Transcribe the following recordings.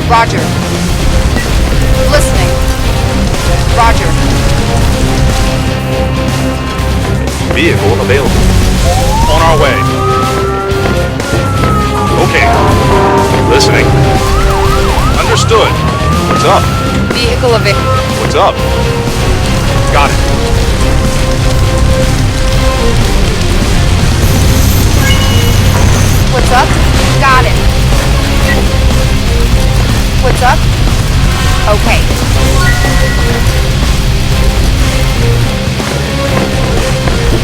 Roger. Listening. Roger. Vehicle available. On our way. Okay. Listening. Understood. What's up? Vehicle available. What's up? Got it. What's up? Got it. What's up? Okay.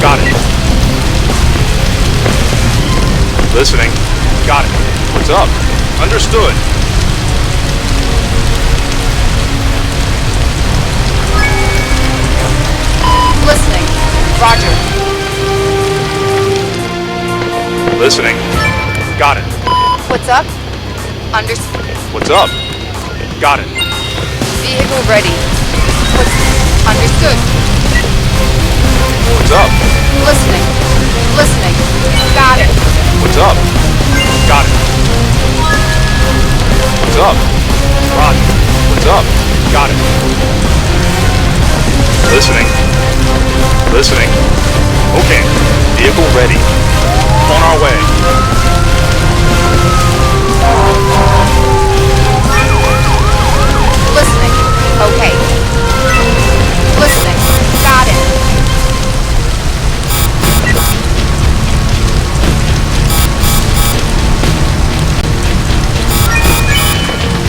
Got it. Listening. Got it. What's up? Understood. Listening. Roger. Listening. Got it. What's up? What's up? Got it. Vehicle ready. What's understood? What's up? Listening. Listening. Got it. What's up? Got it. What's up? Roger. What's up? Got it. Listening. Listening. Okay. Vehicle ready. On our way. Listening. Okay. Listening. Got it.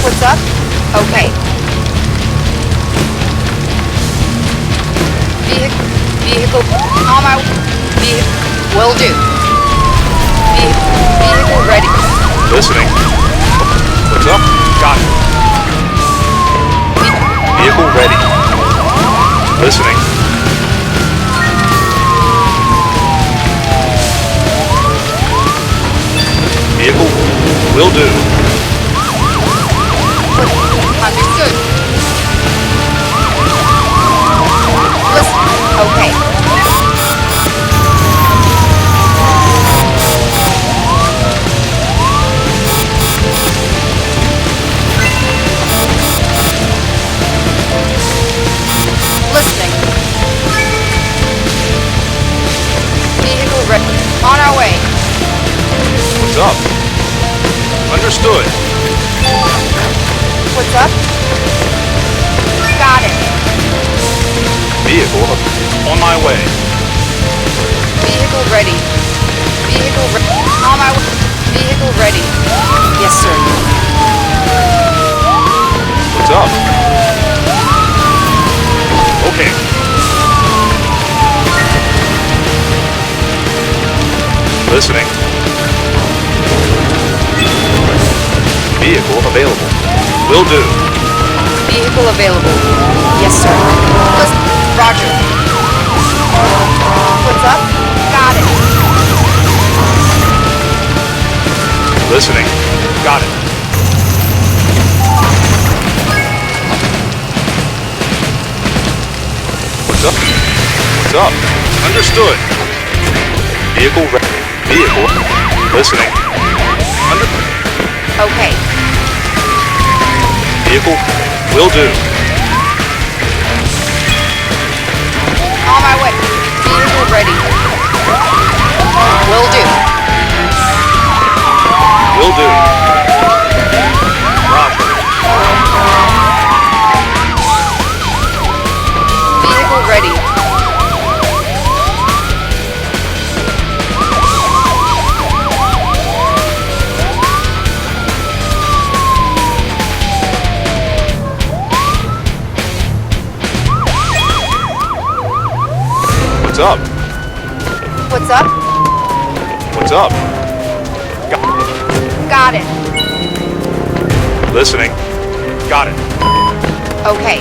What's up? Okay. Vehicle on my vehicle will do. Vehicle ready. Listening. What's up? Got it. Vehicle ready. Listening. Vehicle will do. Understood. Listen. Okay. Listening. Vehicle ready. On our way. What's up? Understood. What's up? Got it. Vehicle on my way. Vehicle ready. Vehicle on my way. Vehicle ready. Yes, sir. What's up? Okay. Listening. Vehicle available. Will do. Vehicle available. Yes, sir. Listen. Roger. What's up? Got it. Listening. Got it. What's up? What's up? Understood. Vehicle ready. Vehicle. Listening. Okay. Vehicle will do. On my way. Vehicle ready. Will do. Will do. Roger. Vehicle ready. What's up? What's up? What's up? Got it. Listening. Got it. Okay.